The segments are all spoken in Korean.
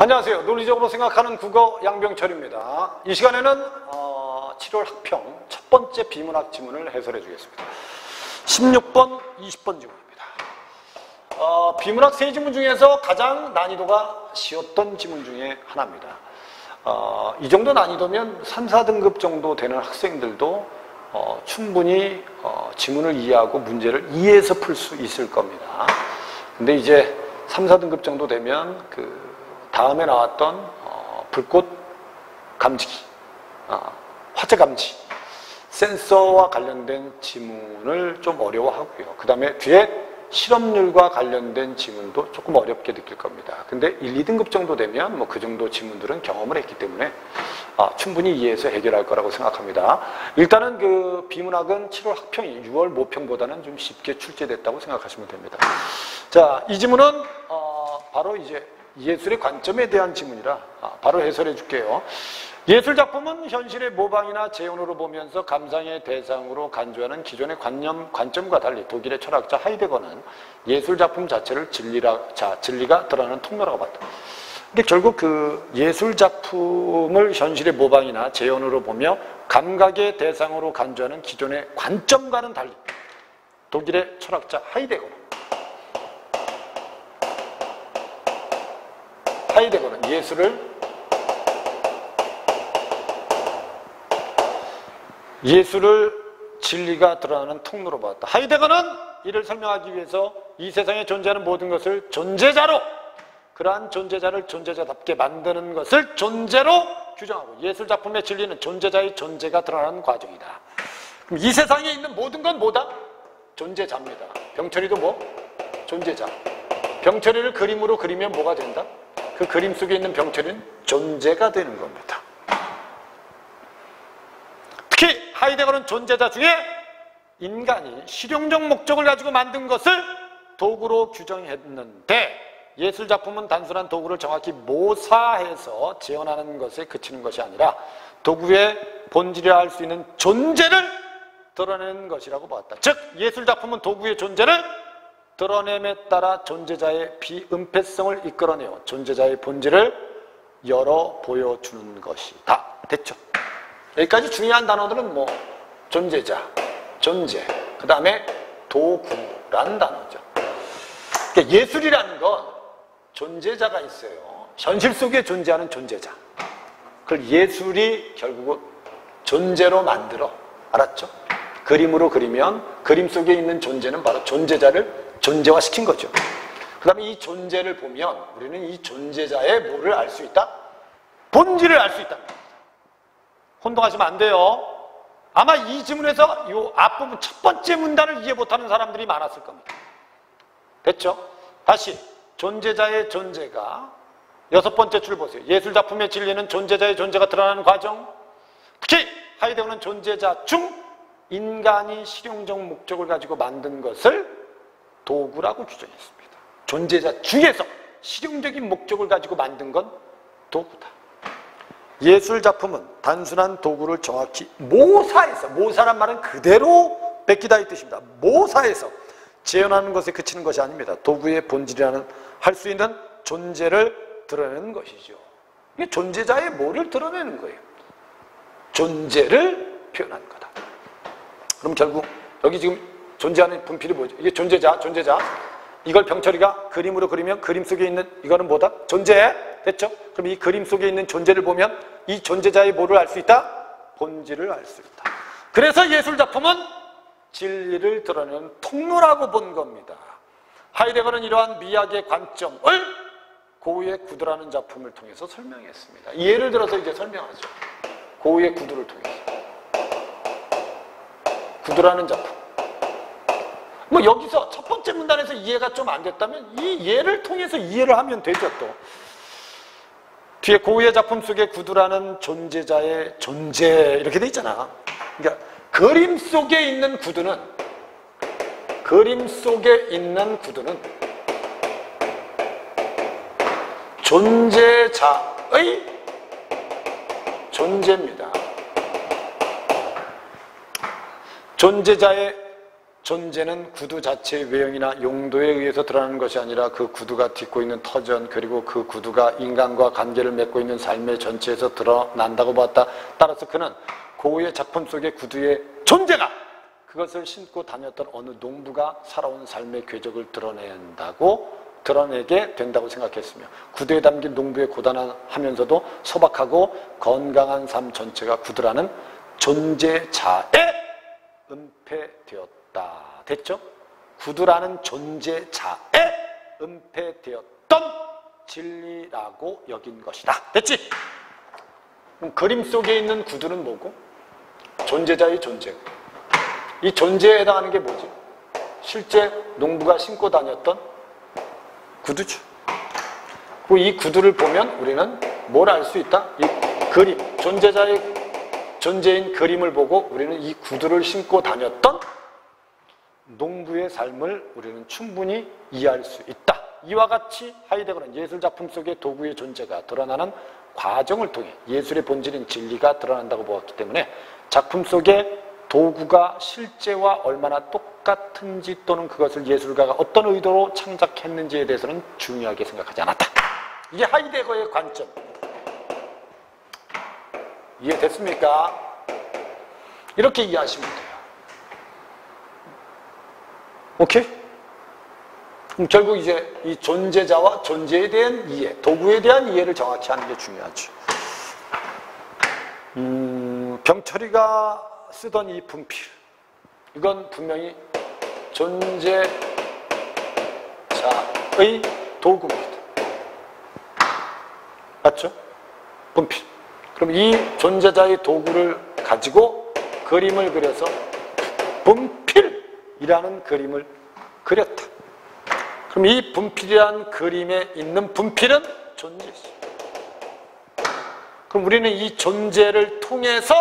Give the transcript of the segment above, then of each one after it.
안녕하세요. 논리적으로 생각하는 국어 양병철입니다. 이 시간에는 7월 학평 첫 번째 비문학 지문을 해설해 주겠습니다. 16번, 20번 지문입니다. 비문학 세 지문 중에서 가장 난이도가 쉬웠던 지문 중에 하나입니다. 이 정도 난이도면 3, 4등급 정도 되는 학생들도 충분히 지문을 이해하고 문제를 이해해서 풀 수 있을 겁니다. 근데 이제 3, 4등급 정도 되면 다음에 나왔던 불꽃 감지기, 화재 감지, 센서와 관련된 지문을 좀 어려워하고요. 그 다음에 뒤에 실험률과 관련된 지문도 조금 어렵게 느낄 겁니다. 근데 1, 2등급 정도 되면 뭐 그 정도 지문들은 경험을 했기 때문에 충분히 이해해서 해결할 거라고 생각합니다. 일단은 비문학은 7월 학평이 6월 모평보다는 좀 쉽게 출제됐다고 생각하시면 됩니다. 자, 이 지문은 바로 이제 예술의 관점에 대한 지문이라 바로 해설해 줄게요. 예술작품은 현실의 모방이나 재현으로 보면서 감상의 대상으로 간주하는 기존의 관점과 달리 독일의 철학자 하이데거는 예술작품 자체를 진리가 드러나는 통로라고 봤다. 근데 결국 예술작품을 현실의 모방이나 재현으로 보며 감각의 대상으로 간주하는 기존의 관점과는 달리 독일의 철학자 하이데거는 예술을 진리가 드러나는 통로로 봤다. 하이데거는 이를 설명하기 위해서 이 세상에 존재하는 모든 것을 존재자로, 그러한 존재자를 존재자답게 만드는 것을 존재로 규정하고, 예술작품의 진리는 존재자의 존재가 드러나는 과정이다. 그럼 이 세상에 있는 모든 건 뭐다? 존재자입니다. 병철이도 뭐? 존재자. 병철이를 그림으로 그리면 뭐가 된다? 그 그림 속에 있는 병철이는 존재가 되는 겁니다. 특히 하이데거는 존재자 중에 인간이 실용적 목적을 가지고 만든 것을 도구로 규정했는데, 예술작품은 단순한 도구를 정확히 모사해서 재현하는 것에 그치는 것이 아니라 도구의 본질이라 할 수 있는 존재를 드러내는 것이라고 보았다. 즉 예술작품은 도구의 존재를 드러냄에 따라 존재자의 비은폐성을 이끌어내어 존재자의 본질을 열어 보여주는 것이다. 됐죠? 여기까지 중요한 단어들은 뭐 존재자, 존재, 그 다음에 도구라는 단어죠. 그러니까 예술이라는 건 존재자가 있어요. 현실 속에 존재하는 존재자. 그걸 예술이 결국은 존재로 만들어. 알았죠? 그림으로 그리면 그림 속에 있는 존재는 바로 존재자를 존재화시킨 거죠. 그 다음에 이 존재를 보면 우리는 이 존재자의 뭐를 알 수 있다? 본질을 알 수 있다. 혼동하시면 안 돼요. 아마 이 지문에서 이 앞부분 첫 번째 문단을 이해 못하는 사람들이 많았을 겁니다. 됐죠? 다시 존재자의 존재가 여섯 번째 줄 보세요. 예술작품의 진리는 존재자의 존재가 드러나는 과정. 특히 하이데거는 존재자 중 인간이 실용적 목적을 가지고 만든 것을 도구라고 규정했습니다. 존재자 중에서 실용적인 목적을 가지고 만든 건 도구다. 예술작품은 단순한 도구를 정확히 모사해서, 모사란 말은 그대로 베끼다 이 뜻입니다. 모사해서 재현하는 것에 그치는 것이 아닙니다. 도구의 본질이라는 할 수 있는 존재를 드러내는 것이죠. 이게 존재자의 뭐를 드러내는 거예요? 존재를 표현하는 거다. 그럼 결국 여기 지금 존재하는 분필이 뭐죠? 이게 존재자. 이걸 병철이가 그림으로 그리면 그림 속에 있는 이거는 뭐다? 존재. 됐죠? 그럼 이 그림 속에 있는 존재를 보면 이 존재자의 뭐를 알 수 있다? 본질을 알 수 있다. 그래서 예술작품은 진리를 드러내는 통로라고 본 겁니다. 하이데거는 이러한 미학의 관점을 고우의 구두라는 작품을 통해서 설명했습니다. 예를 들어서 이제 설명하죠. 고우의 구두를 통해서. 구두라는 작품. 뭐 여기서 첫 번째 문단에서 이해가 좀 안 됐다면 이 예를 통해서 이해를 하면 되죠. 또 뒤에 고우의 작품 속에 구두라는 존재자의 존재 이렇게 돼 있잖아. 그러니까 그림 속에 있는 구두는 존재자의 존재입니다. 존재자의 존재는 구두 자체의 외형이나 용도에 의해서 드러나는 것이 아니라 그 구두가 딛고 있는 터전, 그리고 그 구두가 인간과 관계를 맺고 있는 삶의 전체에서 드러난다고 보았다. 따라서 그는 고우의 작품 속의 구두의 존재가 그것을 신고 다녔던 어느 농부가 살아온 삶의 궤적을 드러내게 된다고 생각했으며, 구두에 담긴 농부의 고단하면서도 소박하고 건강한 삶 전체가 구두라는 존재자에 은폐되었다. 됐죠? 구두라는 존재자에 은폐되었던 진리라고 여긴 것이다. 됐지? 그럼 그림 속에 있는 구두는 뭐고? 존재자의 존재고, 이 존재에 해당하는 게 뭐지? 실제 농부가 신고 다녔던 구두죠. 그리고 이 구두를 보면 우리는 뭘 알 수 있다? 이 그림, 존재자의 존재인 그림을 보고 우리는 이 구두를 신고 다녔던 농부의 삶을 우리는 충분히 이해할 수 있다. 이와 같이 하이데거는 예술작품 속의 도구의 존재가 드러나는 과정을 통해 예술의 본질인 진리가 드러난다고 보았기 때문에 작품 속의 도구가 실제와 얼마나 똑같은지 또는 그것을 예술가가 어떤 의도로 창작했는지에 대해서는 중요하게 생각하지 않았다. 이게 하이데거의 관점. 이해됐습니까? 이렇게 이해하시면 돼요. 오케이? 그럼 결국 이제 이 존재자와 존재에 대한 이해, 도구에 대한 이해를 정확히 하는 게 중요하죠. 병철이가 쓰던 이 분필, 이건 분명히 존재자의 도구입니다. 맞죠? 분필. 그럼 이 존재자의 도구를 가지고 그림을 그려서 분필이라는 그림을 그렸다. 그럼 이 분필이라는 그림에 있는 분필은 존재지. 그럼 우리는 이 존재를 통해서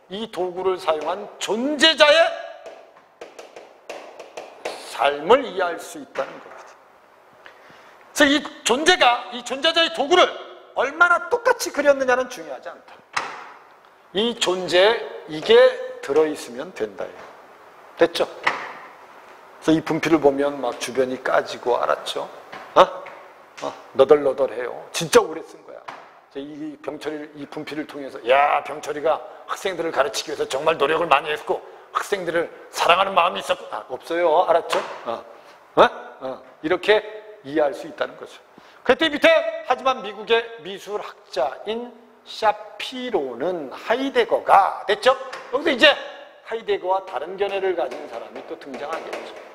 이 도구를 사용한 존재자의 삶을 이해할 수 있다는 겁니다. 그래서 이 존재가 이 존재자의 도구를 얼마나 똑같이 그렸느냐는 중요하지 않다. 이 존재에 이게 들어있으면 된다. 됐죠? 그래서 이 분필을 보면 막 주변이 까지고, 알았죠? 너덜너덜해요. 진짜 오래 쓴 거야. 이 병철이 이 분필을 통해서, 야, 병철이가 학생들을 가르치기 위해서 정말 노력을 많이 했고 학생들을 사랑하는 마음이 있었고, 없어요. 알았죠? 이렇게 이해할 수 있다는 거죠. 그때 밑에, 하지만 미국의 미술학자인 샤피로는 하이데거가, 됐죠? 여기서 이제 하이데거와 다른 견해를 가진 사람이 또 등장하겠죠.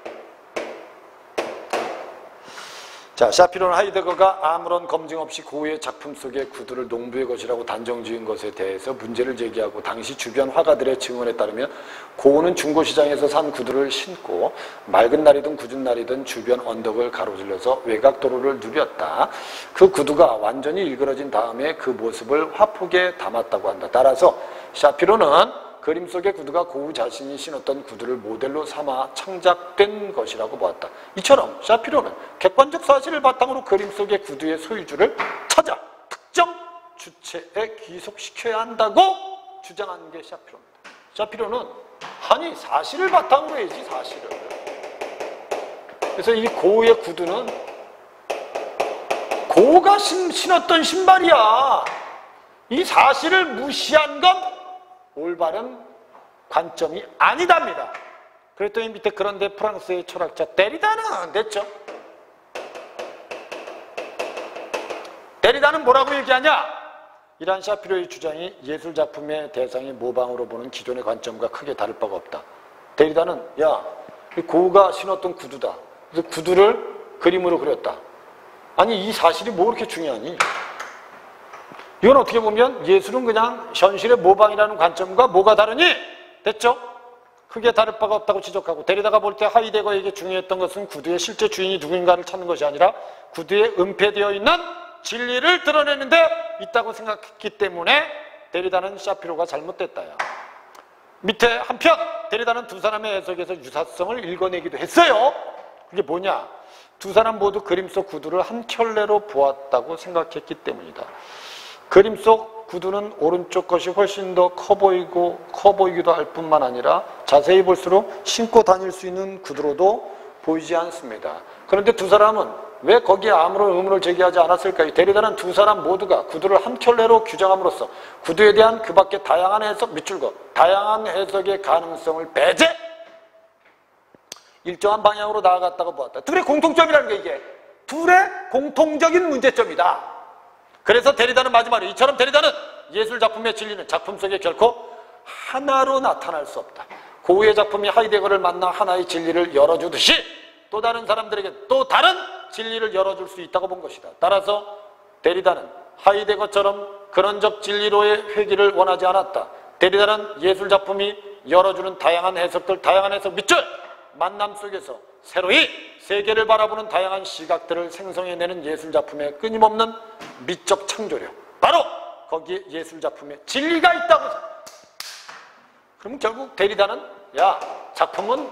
자, 샤피로는 하이데거가 아무런 검증 없이 고우의 작품 속의 구두를 농부의 것이라고 단정 지은 것에 대해서 문제를 제기하고, 당시 주변 화가들의 증언에 따르면 고우는 중고시장에서 산 구두를 신고 맑은 날이든 궂은 날이든 주변 언덕을 가로질러서 외곽도로를 누볐다. 그 구두가 완전히 일그러진 다음에 그 모습을 화폭에 담았다고 한다. 따라서 샤피로는 그림 속의 구두가 고우 자신이 신었던 구두를 모델로 삼아 창작된 것이라고 보았다. 이처럼 샤피로는 객관적 사실을 바탕으로 그림 속의 구두의 소유주를 찾아 특정 주체에 귀속시켜야 한다고 주장하는 게 샤피로입니다. 샤피로는 아니 사실을 바탕으로 해야지, 사실을. 그래서 이 고우의 구두는 고우가 신었던 신발이야. 이 사실을 무시한 건 올바른 관점이 아니답니다. 그랬더니 밑에, 그런데 프랑스의 철학자 데리다는, 됐죠? 데리다는 뭐라고 얘기하냐? 이러한 샤피로의 주장이 예술작품의 대상의 모방으로 보는 기존의 관점과 크게 다를 바가 없다. 데리다는, 야, 고우가 신었던 구두다. 그래서 구두를 그림으로 그렸다. 아니, 이 사실이 뭐 그렇게 중요하니? 이건 어떻게 보면 예술은 그냥 현실의 모방이라는 관점과 뭐가 다르니? 됐죠? 크게 다를 바가 없다고 지적하고, 데리다가 볼 때 하이데거에게 중요했던 것은 구두의 실제 주인이 누구인가를 찾는 것이 아니라 구두에 은폐되어 있는 진리를 드러내는 데 있다고 생각했기 때문에 데리다는 샤피로가 잘못됐다야. 밑에 한편 데리다는 두 사람의 해석에서 유사성을 읽어내기도 했어요. 그게 뭐냐? 두 사람 모두 그림 속 구두를 한 켤레로 보았다고 생각했기 때문이다. 그림 속 구두는 오른쪽 것이 훨씬 더 커 보이기도 할 뿐만 아니라 자세히 볼수록 신고 다닐 수 있는 구두로도 보이지 않습니다. 그런데 두 사람은 왜 거기에 아무런 의문을 제기하지 않았을까요? 대리단은 두 사람 모두가 구두를 한 켤레로 규정함으로써 구두에 대한 그 밖에 다양한 해석, 밑줄거 다양한 해석의 가능성을 배제! 일정한 방향으로 나아갔다고 보았다. 둘의 공통점이라는 게 이게 둘의 공통적인 문제점이다. 그래서 대리단은 마지막으로 이처럼 대리단은 예술작품의 진리는 작품 속에 결코 하나로 나타날 수 없다. 고흐의 작품이 하이데거를 만나 하나의 진리를 열어주듯이 또 다른 사람들에게 또 다른 진리를 열어줄 수 있다고 본 것이다. 따라서 대리단은 하이데거처럼 그런적 진리로의 회귀를 원하지 않았다. 대리단은 예술작품이 열어주는 다양한 해석들, 다양한 해석 밑줄, 만남 속에서 새로이 세계를 바라보는 다양한 시각들을 생성해내는 예술작품의 끊임없는 미적 창조력, 바로 거기에 예술작품의 진리가 있다고 생각합니다. 그럼 결국 대리단은 야, 작품은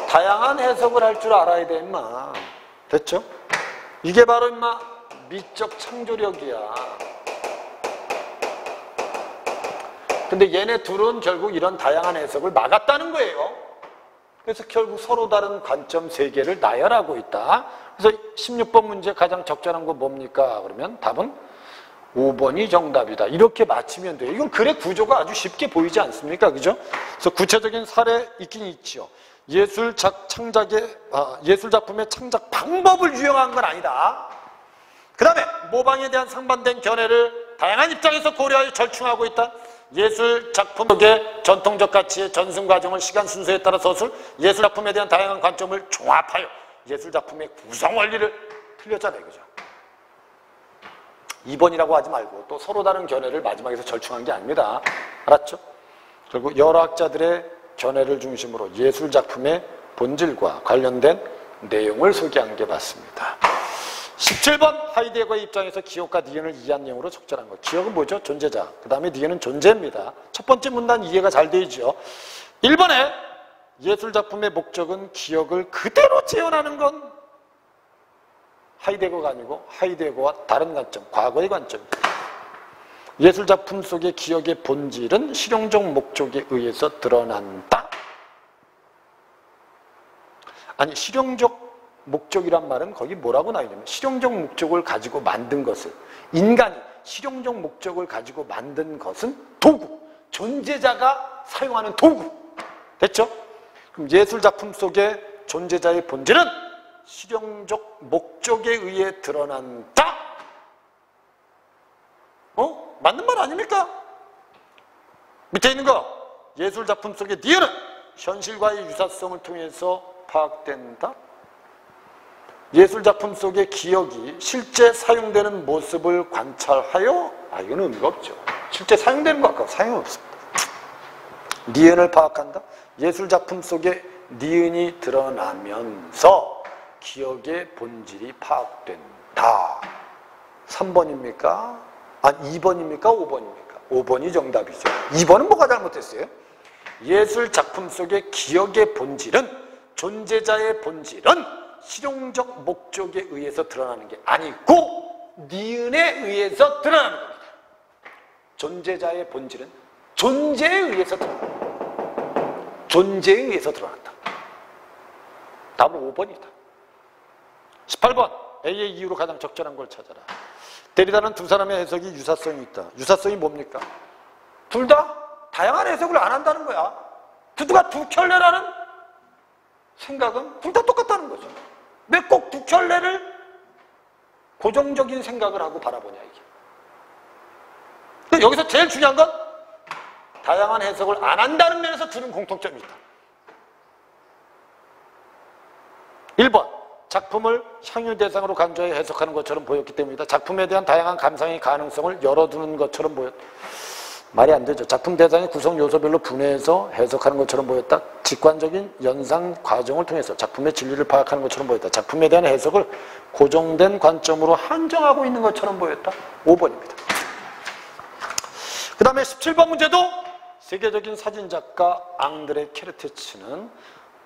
다양한 해석을 할 줄 알아야 돼 임마. 됐죠? 이게 바로 임마 미적 창조력이야. 근데 얘네 둘은 결국 이런 다양한 해석을 막았다는 거예요. 그래서 결국 서로 다른 관점 세 개를 나열하고 있다. 그래서 16번 문제 가장 적절한 거 뭡니까? 그러면 답은 5번이 정답이다. 이렇게 맞히면 돼요. 이건 글의 구조가 아주 쉽게 보이지 않습니까? 그죠? 그래서 구체적인 사례 있긴 있죠. 예술작품의 창작 방법을 유형한 건 아니다. 그 다음에 모방에 대한 상반된 견해를 다양한 입장에서 고려하여 절충하고 있다. 예술작품 속의 전통적 가치의 전승 과정을 시간 순서에 따라 서술, 예술작품에 대한 다양한 관점을 종합하여 예술작품의 구성 원리를 틀렸잖아요. 그죠? 2번이라고 하지 말고 또 서로 다른 견해를 마지막에서 절충한 게 아닙니다. 알았죠? 결국 여러 학자들의 견해를 중심으로 예술작품의 본질과 관련된 내용을 소개한 게 맞습니다. 17번 하이데거의 입장에서 기억과 니은을 이해한 내용으로 적절한 것. 기억은 뭐죠? 존재자. 그 다음에 니은은 존재입니다. 첫 번째 문단 이해가 잘 되죠. 1번에 예술작품의 목적은 기억을 그대로 재현하는 건 하이데거가 아니고 하이데거와 다른 관점, 과거의 관점입니다. 예술작품 속의 기억의 본질은 실용적 목적에 의해서 드러난다. 아니, 실용적 목적이란 말은 거기 뭐라고 나오냐면 실용적 목적을 가지고 만든 것을, 인간이 실용적 목적을 가지고 만든 것은 도구, 존재자가 사용하는 도구. 됐죠? 그럼 예술작품 속의 존재자의 본질은 실용적 목적에 의해 드러난다. 맞는 말 아닙니까? 밑에 있는 거 예술작품 속의 니은은 현실과의 유사성을 통해서 파악된다. 예술작품 속의 기억이 실제 사용되는 모습을 관찰하여, 이건 의미가 없죠. 실제 사용되는 거 아까 사용없습니다. 니은을 파악한다. 예술작품 속에 니은이 드러나면서 기억의 본질이 파악된다. 3번입니까? 2번입니까? 5번입니까? 5번이 정답이죠. 2번은 뭐가 잘못됐어요? 예술작품 속의 기억의 본질은, 존재자의 본질은 실용적 목적에 의해서 드러나는 게 아니고 니은에 의해서 드러나는 겁니다. 존재자의 본질은 존재에 의해서 드러난다. 존재에 의해서 드러난다. 답은 5번이다. 18번 A의 이유로 가장 적절한 걸 찾아라. 대리단은 두 사람의 해석이 유사성이 있다. 유사성이 뭡니까? 둘 다 다양한 해석을 안 한다는 거야. 구두가 두 켤레라는 생각은 둘 다 똑같다는 거죠. 왜 꼭 두 켤레를 고정적인 생각을 하고 바라보냐 이게. 근데 여기서 제일 중요한 건 다양한 해석을 안 한다는 면에서 둘은 공통점이 있다. 1번 작품을 향유 대상으로 간주하여 해석하는 것처럼 보였기 때문이다. 작품에 대한 다양한 감상의 가능성을 열어두는 것처럼 보였다. 말이 안 되죠. 작품 대상의 구성 요소별로 분해해서 해석하는 것처럼 보였다. 직관적인 연상 과정을 통해서 작품의 진리를 파악하는 것처럼 보였다. 작품에 대한 해석을 고정된 관점으로 한정하고 있는 것처럼 보였다. 5번입니다. 그 다음에 17번 문제도 세계적인 사진작가 앙드레 케르테츠는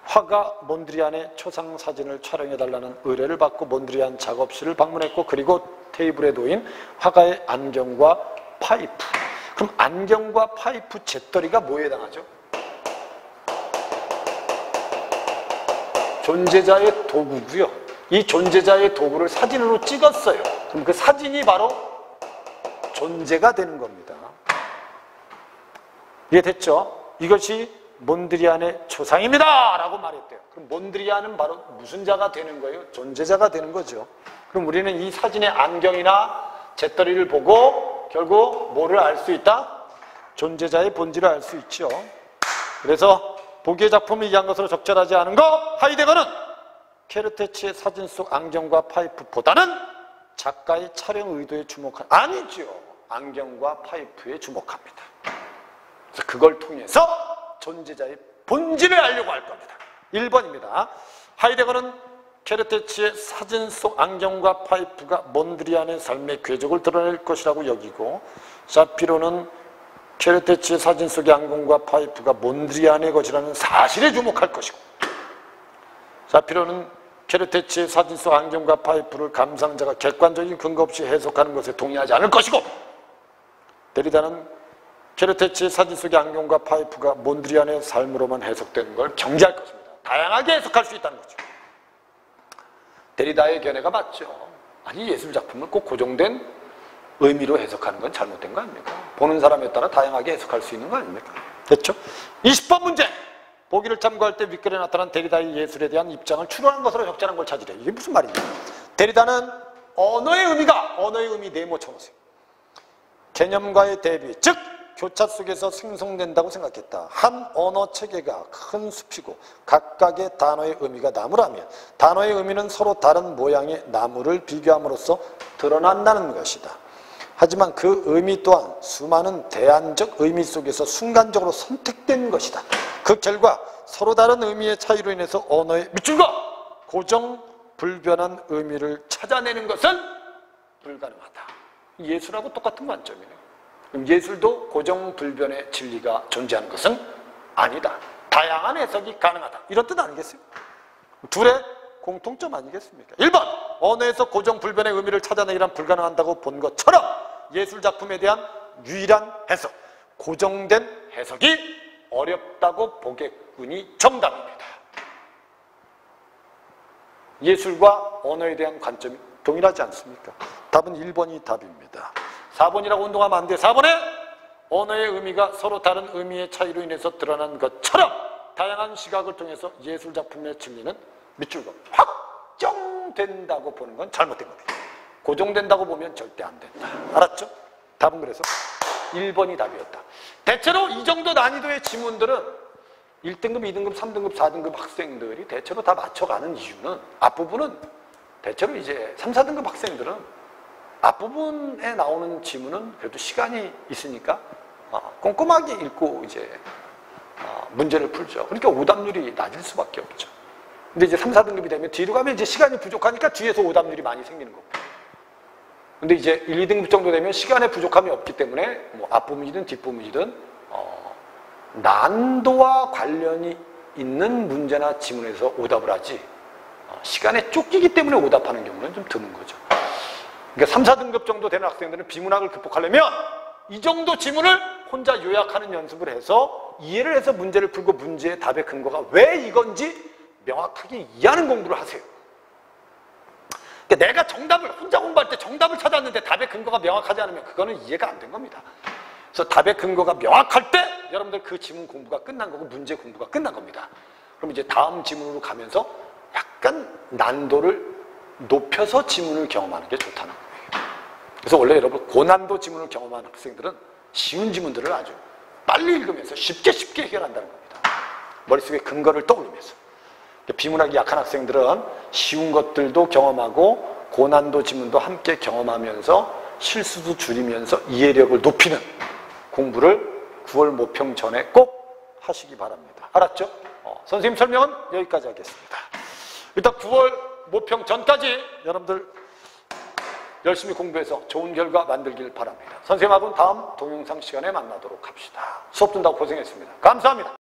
화가 몬드리안의 초상 사진을 촬영해달라는 의뢰를 받고 몬드리안 작업실을 방문했고 그리고 테이블에 놓인 화가의 안경과 파이프. 그럼 안경과 파이프 재떨이가 뭐에 해당하죠? 존재자의 도구고요. 이 존재자의 도구를 사진으로 찍었어요. 그럼 그 사진이 바로 존재가 되는 겁니다. 이해됐죠? 이것이 몬드리안의 초상입니다 라고 말했대요. 그럼 몬드리안은 바로 무슨 자가 되는 거예요? 존재자가 되는 거죠. 그럼 우리는 이 사진의 안경이나 재떨이를 보고 결국 뭐를 알 수 있다? 존재자의 본질을 알 수 있죠. 그래서 보기의 작품을 이해한 것으로 적절하지 않은 거, 하이데거는 케르테치의 사진 속 안경과 파이프보다는 작가의 촬영 의도에 주목한, 아니죠. 안경과 파이프에 주목합니다. 그래서 그걸 통해서 존재자의 본질을 알려고 할 겁니다. 1번입니다. 하이데거는 케르테치의 사진 속 안경과 파이프가 몬드리안의 삶의 궤적을 드러낼 것이라고 여기고, 사피로는 케르테치의 사진 속의 안경과 파이프가 몬드리안의 것이라는 사실에 주목할 것이고, 사피로는 케르테치의 사진 속 안경과 파이프를 감상자가 객관적인 근거 없이 해석하는 것에 동의하지 않을 것이고, 데리다는 케르테치의 사진 속의 안경과 파이프가 몬드리안의 삶으로만 해석되는 걸 경계할 것입니다. 다양하게 해석할 수 있다는 거죠. 데리다의 견해가 맞죠. 아니, 예술작품을 꼭 고정된 의미로 해석하는 건 잘못된 거 아닙니까? 보는 사람에 따라 다양하게 해석할 수 있는 거 아닙니까? 됐죠? 20번 문제! 보기를 참고할 때 윗글에 나타난 데리다의 예술에 대한 입장을 추론한 것으로 적절한 걸 찾으래. 이게 무슨 말입니까? 데리다는 언어의 의미 네모 쳐보세요. 개념과의 대비, 즉 교차 속에서 생성된다고 생각했다. 한 언어 체계가 큰 숲이고 각각의 단어의 의미가 나무라면 단어의 의미는 서로 다른 모양의 나무를 비교함으로써 드러난다는 것이다. 하지만 그 의미 또한 수많은 대안적 의미 속에서 순간적으로 선택된 것이다. 그 결과 서로 다른 의미의 차이로 인해서 언어의 밑줄과 고정 불변한 의미를 찾아내는 것은 불가능하다. 예술하고 똑같은 관점이네요. 그럼 예술도 고정불변의 진리가 존재하는 것은 아니다. 다양한 해석이 가능하다. 이런 뜻 아니겠어요? 둘의 공통점 아니겠습니까? 1번, 언어에서 고정불변의 의미를 찾아내기란 불가능하다고 본 것처럼 예술작품에 대한 유일한 해석, 고정된 해석이 어렵다고 보겠군이 정답입니다. 예술과 언어에 대한 관점이 동일하지 않습니까? 답은 1번이 답입니다. 4번이라고 운동하면 안 돼. 4번에 언어의 의미가 서로 다른 의미의 차이로 인해서 드러난 것처럼 다양한 시각을 통해서 예술작품의 진리는 밑줄과 확정된다고 보는 건 잘못된 겁니다. 고정된다고 보면 절대 안 된다. 알았죠? 답은 그래서 1번이 답이었다. 대체로 이 정도 난이도의 지문들은 1등급, 2등급, 3등급, 4등급 학생들이 대체로 다 맞춰가는 이유는 앞부분은 대체로 이제 3, 4등급 학생들은 앞부분에 나오는 지문은 그래도 시간이 있으니까 꼼꼼하게 읽고 이제 문제를 풀죠. 그러니까 오답률이 낮을 수밖에 없죠. 근데 이제 3, 4등급이 되면 뒤로 가면 이제 시간이 부족하니까 뒤에서 오답률이 많이 생기는 거고. 근데 이제 1, 2등급 정도 되면 시간에 부족함이 없기 때문에 뭐 앞부분이든 뒷부분이든 난도와 관련이 있는 문제나 지문에서 오답을 하지 시간에 쫓기기 때문에 오답하는 경우는 좀 드문 거죠. 그러니까 3, 4등급 정도 되는 학생들은 비문학을 극복하려면 이 정도 지문을 혼자 요약하는 연습을 해서 이해를 해서 문제를 풀고 문제의 답의 근거가 왜 이건지 명확하게 이해하는 공부를 하세요. 그러니까 내가 정답을 혼자 공부할 때 정답을 찾았는데 답의 근거가 명확하지 않으면 그거는 이해가 안 된 겁니다. 그래서 답의 근거가 명확할 때 여러분들 그 지문 공부가 끝난 거고 문제 공부가 끝난 겁니다. 그럼 이제 다음 지문으로 가면서 약간 난도를 높여서 지문을 경험하는 게 좋다는 거예요. 그래서 원래 여러분 고난도 지문을 경험한 학생들은 쉬운 지문들을 아주 빨리 읽으면서 쉽게 해결한다는 겁니다. 머릿속에 근거를 떠올리면서. 비문학이 약한 학생들은 쉬운 것들도 경험하고 고난도 지문도 함께 경험하면서 실수도 줄이면서 이해력을 높이는 공부를 9월 모평 전에 꼭 하시기 바랍니다. 알았죠? 선생님 설명은 여기까지 하겠습니다. 일단 9월 모평 전까지 여러분들 열심히 공부해서 좋은 결과 만들길 바랍니다. 선생님하고는 다음 동영상 시간에 만나도록 합시다. 수업 듣는다고 고생했습니다. 감사합니다.